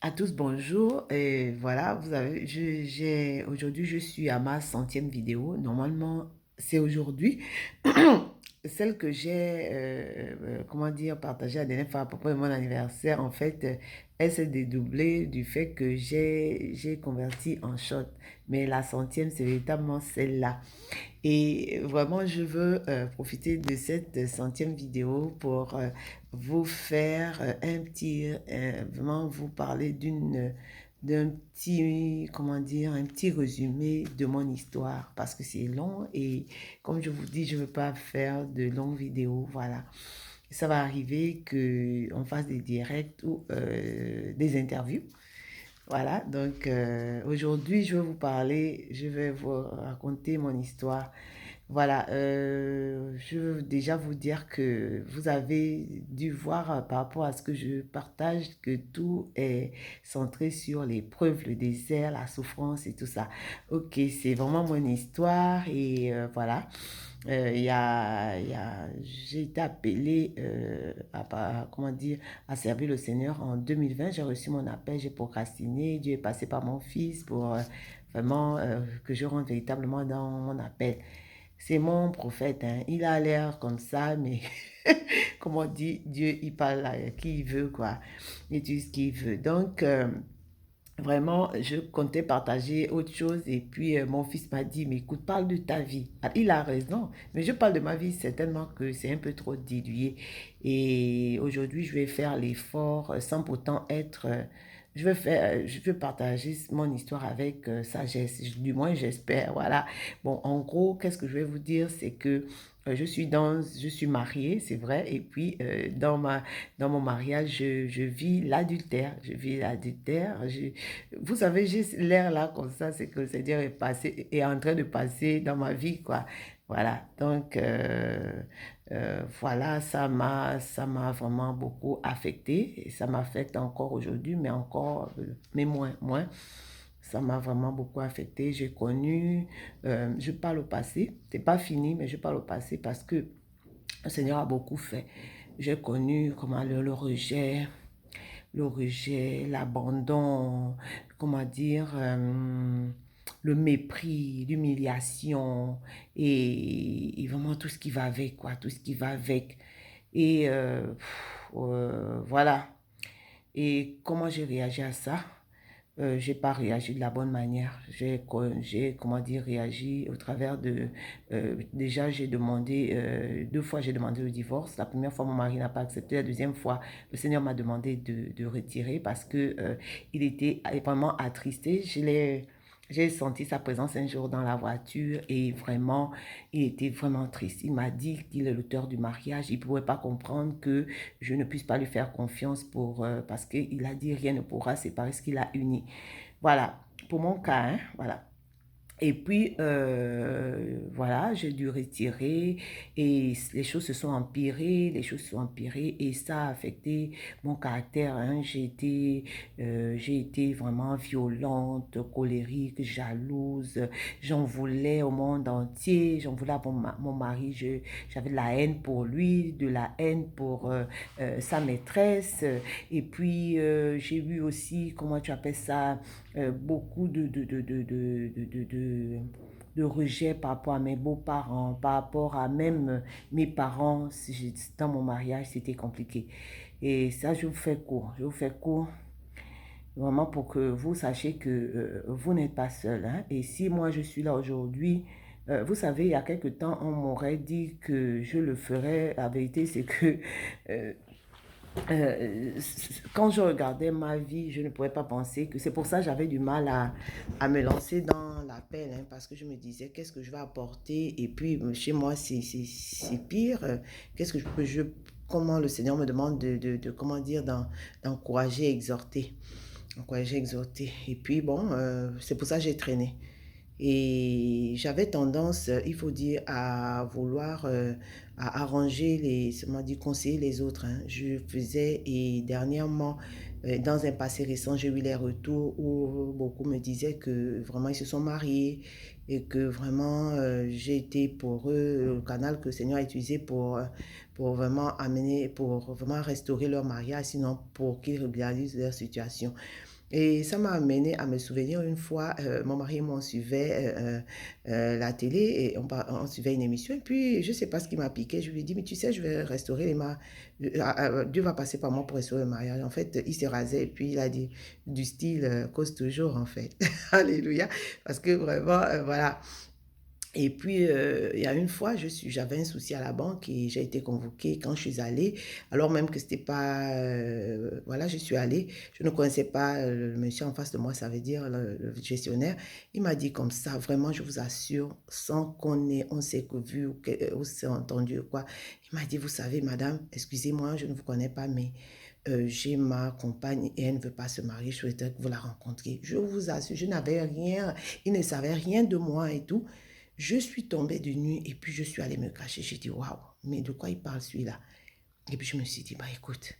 À tous, bonjour. Et voilà, vous avez, aujourd'hui, je suis à ma centième vidéo. Normalement, c'est aujourd'hui. Celle que j'ai, comment dire, partagée la dernière fois à propos de mon anniversaire, en fait, elle s'est dédoublée du fait que j'ai converti en short. Mais la centième, c'est véritablement celle-là. Et vraiment, je veux profiter de cette centième vidéo pour vous faire vraiment vous parler d'un petit, comment dire, un petit résumé de mon histoire parce que c'est long et comme je vous dis, je ne veux pas faire de longues vidéos, voilà. Ça va arriver qu'on fasse des directs ou des interviews. Voilà, donc aujourd'hui, je vais vous raconter mon histoire. Voilà, je veux déjà vous dire que vous avez dû voir par rapport à ce que je partage que tout est centré sur l'épreuve, le désert, la souffrance et tout ça. Ok, c'est vraiment mon histoire et voilà. J'ai été appelée comment dire, à servir le Seigneur en 2020. J'ai reçu mon appel, j'ai procrastiné. Dieu est passé par mon fils pour vraiment que je rentre véritablement dans mon appel. C'est mon prophète, hein. Il a l'air comme ça, mais comme on dit, Dieu, il parle à qui il veut, quoi. Il dit ce qu'il veut. Donc, vraiment, je comptais partager autre chose et puis mon fils m'a dit, mais écoute, parle de ta vie. Ah, il a raison, mais je parle de ma vie certainement que c'est un peu trop dilué. Et aujourd'hui, je vais faire l'effort sans pourtant être... je veux partager mon histoire avec sagesse, du moins j'espère, voilà. Bon, en gros, qu'est-ce que je vais vous dire, c'est que je suis mariée, c'est vrai, et puis dans mon mariage, je vis l'adultère, vous savez, j'ai l'air là comme ça, c'est que le Seigneur est en train de passer dans ma vie, quoi. Voilà, donc voilà, ça m'a vraiment beaucoup affecté et ça m'affecte encore aujourd'hui, mais encore, mais moins. Ça m'a vraiment beaucoup affecté. Je parle au passé, c'est pas fini, mais je parle au passé parce que le Seigneur a beaucoup fait. J'ai connu comment le rejet, l'abandon, comment dire, le mépris, l'humiliation et vraiment tout ce qui va avec, quoi, tout ce qui va avec. Et voilà. Et comment j'ai réagi à ça? J'ai pas réagi de la bonne manière. Comment dire, réagi au travers de... déjà, j'ai demandé, deux fois, j'ai demandé le divorce. La première fois, mon mari n'a pas accepté. La deuxième fois, le Seigneur m'a demandé de retirer parce que il était vraiment attristé. J'ai senti sa présence un jour dans la voiture et vraiment, il était vraiment triste. Il m'a dit qu'il est l'auteur du mariage. Il ne pouvait pas comprendre que je ne puisse pas lui faire confiance parce qu'il a dit rien ne pourra séparer ce qu'il a uni. Voilà, pour mon cas, hein, voilà. Et puis, voilà, j'ai dû retirer et les choses se sont empirées, et ça a affecté mon caractère, hein. J'ai été vraiment violente, colérique, jalouse. J'en voulais au monde entier, j'en voulais à mon mari, j'avais de la haine pour lui, de la haine pour sa maîtresse. Et puis, j'ai eu aussi, comment tu appelles ça, beaucoup de rejet par rapport à mes beaux-parents, par rapport à même mes parents. Dans mon mariage, c'était compliqué. Et ça, je vous fais court. Je vous fais court vraiment pour que vous sachiez que vous n'êtes pas seul, hein. Et si moi, je suis là aujourd'hui, vous savez, il y a quelque temps, on m'aurait dit que je le ferais. La vérité, c'est que euh, euh, quand je regardais ma vie, je ne pouvais pas penser que c'est pour ça que j'avais du mal à me lancer dans l'appel, hein, parce que je me disais qu'est-ce que je vais apporter et puis chez moi c'est pire. Qu'est-ce que comment le Seigneur me demande comment dire d'encourager, encourager, exhorter. Et puis bon, c'est pour ça que j'ai traîné. Et j'avais tendance, il faut dire, à vouloir à arranger comment dire, conseiller les autres, hein. Je faisais, et dernièrement, dans un passé récent, j'ai eu les retours où beaucoup me disaient que vraiment ils se sont mariés et que vraiment j'ai été pour eux le canal que le Seigneur a utilisé pour vraiment amener, pour vraiment restaurer leur mariage, sinon pour qu'ils régularisent leur situation. Et ça m'a amené à me souvenir une fois, mon mari et moi, on suivait la télé et on suivait une émission. Et puis, je ne sais pas ce qui m'a piqué. Je lui ai dit, mais tu sais, je vais restaurer les mariages. Dieu va passer par moi pour restaurer le mariage. En fait, il s'est rasé et puis il a dit, du style, cause toujours, en fait. Alléluia. Parce que vraiment, voilà. Et puis, il y a une fois, j'avais un souci à la banque et j'ai été convoquée quand je suis allée, alors même que c'était pas... voilà, je suis allée, je ne connaissais pas le monsieur en face de moi, ça veut dire le gestionnaire. Il m'a dit comme ça, vraiment, je vous assure, sans on s'est vu ou s'est entendu ou quoi. Il m'a dit, vous savez, madame, excusez-moi, je ne vous connais pas, mais j'ai ma compagne et elle ne veut pas se marier, je souhaiterais que vous la rencontriez. Je vous assure, je n'avais rien, il ne savait rien de moi et tout. Je suis tombée de nuit et puis je suis allée me cacher. J'ai dit, waouh, mais de quoi il parle celui-là? Et puis je me suis dit, bah écoute,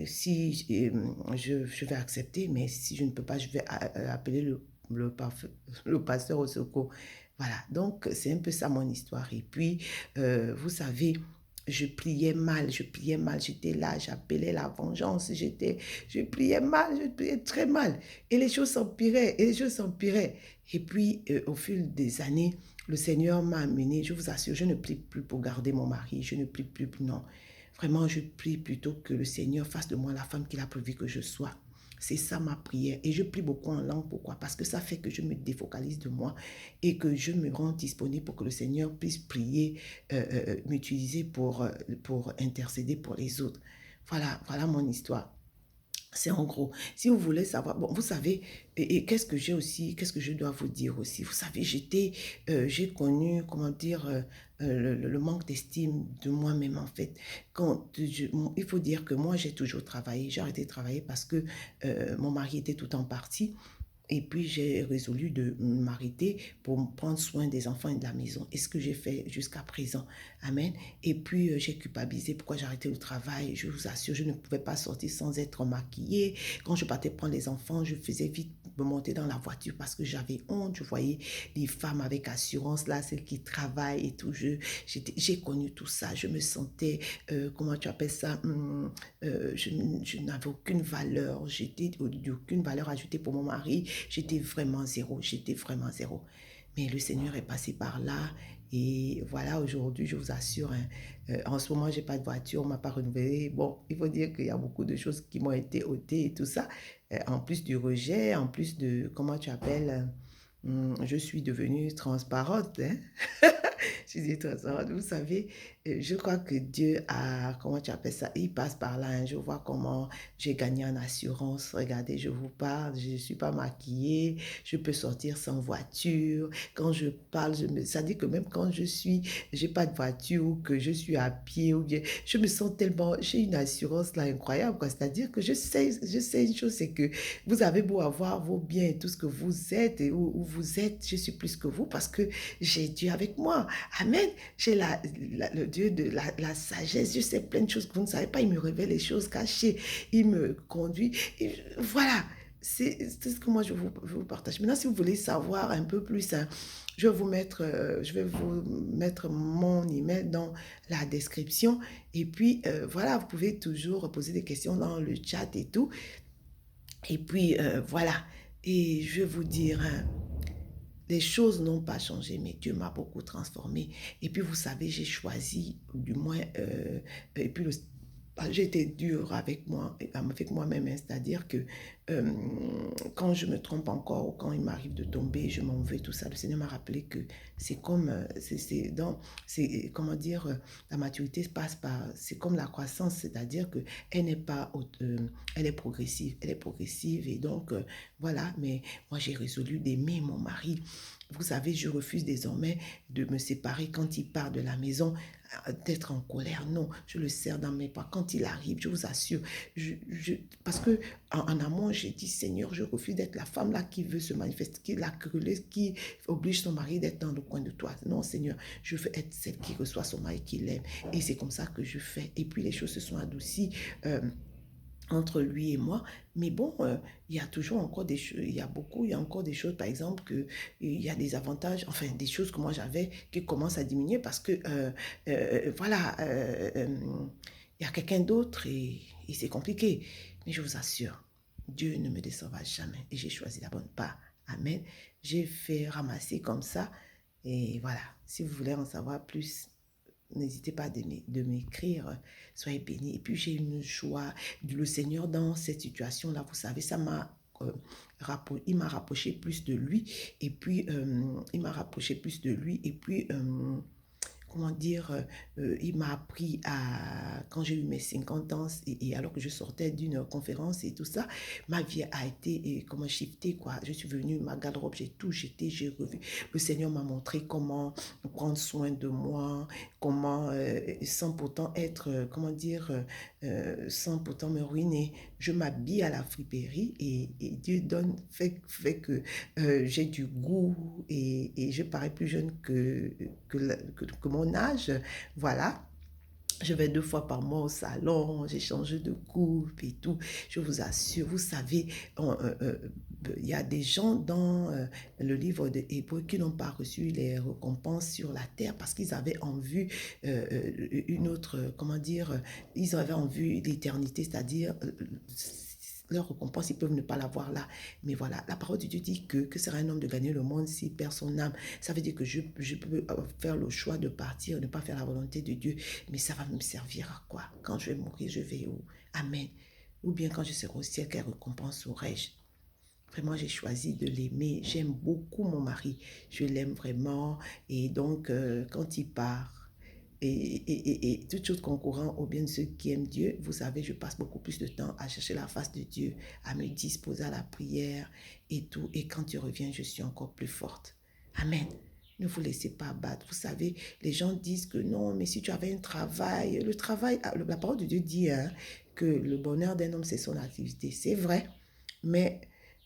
si je vais accepter, mais si je ne peux pas, je vais appeler le pasteur au secours. Voilà, donc c'est un peu ça mon histoire. Et puis, vous savez, je priais mal, j'étais là, j'appelais la vengeance, je priais mal, je priais très mal. Et les choses s'empiraient, et les choses s'empiraient. Et puis, au fil des années, le Seigneur m'a amené, je vous assure, je ne prie plus pour garder mon mari, je ne prie plus, non. Vraiment, je prie plutôt que le Seigneur fasse de moi la femme qu'il a prévu que je sois. C'est ça ma prière. Et je prie beaucoup en langue. Pourquoi? Parce que ça fait que je me défocalise de moi et que je me rends disponible pour que le Seigneur puisse prier, m'utiliser pour intercéder pour les autres. Voilà, voilà mon histoire. C'est en gros, si vous voulez savoir, bon, vous savez, et qu'est-ce que j'ai aussi, qu'est-ce que je dois vous dire aussi, vous savez, j'ai connu, comment dire, le manque d'estime de moi-même en fait. Il faut dire que moi, j'ai toujours travaillé, j'ai arrêté de travailler parce que mon mari était tout en partie. Et puis, j'ai résolu de m'arrêter pour prendre soin des enfants et de la maison. Et ce que j'ai fait jusqu'à présent. Amen. Et puis, j'ai culpabilisé pourquoi j'ai arrêté le travail. Je vous assure, je ne pouvais pas sortir sans être maquillée. Quand je partais prendre les enfants, je faisais vite me monter dans la voiture parce que j'avais honte. Je voyais les femmes avec assurance, là, celles qui travaillent et tout. J'ai connu tout ça. Je me sentais, comment tu appelles ça, je n'avais aucune valeur. J'étais d'aucune valeur ajoutée pour mon mari. J'étais vraiment zéro, j'étais vraiment zéro. Mais le Seigneur est passé par là. Et voilà, aujourd'hui, je vous assure, hein, en ce moment, je n'ai pas de voiture, on ne m'a pas renouvelé. Bon, il faut dire qu'il y a beaucoup de choses qui m'ont été ôtées et tout ça. En plus du rejet, en plus de, comment tu appelles, je suis devenue transparente. Hein? Je dis transparente. Vous savez, je crois que Dieu a, comment tu appelles ça, il passe par là. Hein. Je vois comment j'ai gagné en assurance. Regardez, je vous parle, je ne suis pas maquillée, je peux sortir sans voiture. Quand je parle, ça dit que même quand j'ai pas de voiture ou que je suis à pied, ou bien, je me sens tellement, j'ai une assurance là incroyable. C'est-à-dire que je sais une chose, c'est que vous avez beau avoir vos biens et tout ce que vous êtes et où vous êtes, je suis plus que vous parce que j'ai Dieu avec moi. Amen. J'ai le Dieu de la sagesse. Je sais plein de choses que vous ne savez pas. Il me révèle les choses cachées. Il me conduit. Voilà. C'est ce que moi je vous partage. Maintenant, si vous voulez savoir un peu plus, hein, je vais vous mettre mon email dans la description. Et puis, voilà, vous pouvez toujours poser des questions dans le chat et tout. Et puis, voilà. Et je vais vous dire, hein, les choses n'ont pas changé, mais Dieu m'a beaucoup transformé. Et puis, vous savez, j'ai choisi, du moins, et puis j'ai été dure avec moi-même, hein, c'est-à-dire que euh, quand je me trompe encore ou quand il m'arrive de tomber, je m'en vais, tout ça, le Seigneur m'a rappelé que c'est comme, comment dire, la maturité passe par, c'est comme la croissance, c'est-à-dire que elle n'est pas, elle est progressive et donc, voilà, mais moi j'ai résolu d'aimer mon mari. Vous savez, je refuse désormais de me séparer quand il part de la maison, d'être en colère. Non, je le serre dans mes bras. Quand il arrive, je vous assure, parce que en amont, j'ai dit, Seigneur, je refuse d'être la femme là qui veut se manifester, qui la quereuse, qui oblige son mari d'être dans le coin de toi. Non, Seigneur, je veux être celle qui reçoit son mari, qui l'aime. Et c'est comme ça que je fais. Et puis les choses se sont adoucies. entre lui et moi. Mais bon, il y a toujours encore des choses, il y a encore des choses, par exemple, il y a des avantages, enfin, des choses que moi j'avais qui commencent à diminuer parce que, voilà, il y a quelqu'un d'autre et c'est compliqué. Mais je vous assure, Dieu ne me décevra jamais et j'ai choisi la bonne part. Amen. J'ai fait ramasser comme ça et voilà. Si vous voulez en savoir plus, n'hésitez pas de m'écrire, soyez bénis. Et puis j'ai une joie le Seigneur dans cette situation-là, vous savez, ça m'a il m'a rapproché plus de lui et puis il m'a rapproché plus de lui et puis comment dire, il m'a appris à, quand j'ai eu mes 50 ans, et alors que je sortais d'une conférence et tout ça, ma vie a été, comment shifter, quoi. Je suis venue, ma garde-robe, j'ai tout jeté, j'ai revu. Le Seigneur m'a montré comment prendre soin de moi, comment, sans pourtant être, comment dire, sans pourtant me ruiner. Je m'habille à la friperie et Dieu donne, fait que j'ai du goût et je parais plus jeune que mon âge. Voilà. Je vais 2 fois par mois au salon, j'ai changé de coupe et tout. Je vous assure, vous savez, il y a des gens dans le livre de Hébreux qui n'ont pas reçu les récompenses sur la terre parce qu'ils avaient en vue une autre, comment dire, ils avaient en vue l'éternité, c'est-à-dire leur récompense, ils peuvent ne pas l'avoir là. Mais voilà, la parole de Dieu dit que sera un homme de gagner le monde s'il perd son âme. Ça veut dire que je peux faire le choix de partir, ne pas faire la volonté de Dieu. Mais ça va me servir à quoi? Quand je vais mourir, je vais où? Amen. Ou bien quand je serai au ciel, quelle récompense aurai-je? Vraiment, j'ai choisi de l'aimer. J'aime beaucoup mon mari. Je l'aime vraiment. Et donc, quand il part, et toute chose concourant au bien de ceux qui aiment Dieu, vous savez, je passe beaucoup plus de temps à chercher la face de Dieu, à me disposer à la prière et tout. Et quand tu reviens, je suis encore plus forte. Amen. Ne vous laissez pas abattre. Vous savez, les gens disent que non, mais si tu avais un travail, le travail, la parole de Dieu dit hein, que le bonheur d'un homme, c'est son activité. C'est vrai, mais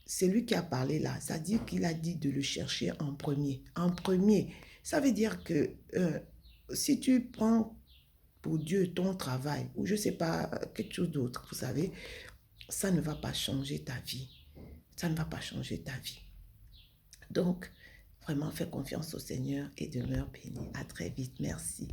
c'est lui qui a parlé là. C'est-à-dire qu'il a dit de le chercher en premier. En premier. Ça veut dire que si tu prends pour Dieu ton travail, ou je ne sais pas, quelque chose d'autre, vous savez, ça ne va pas changer ta vie. Ça ne va pas changer ta vie. Donc, vraiment, fais confiance au Seigneur et demeure béni. À très vite. Merci.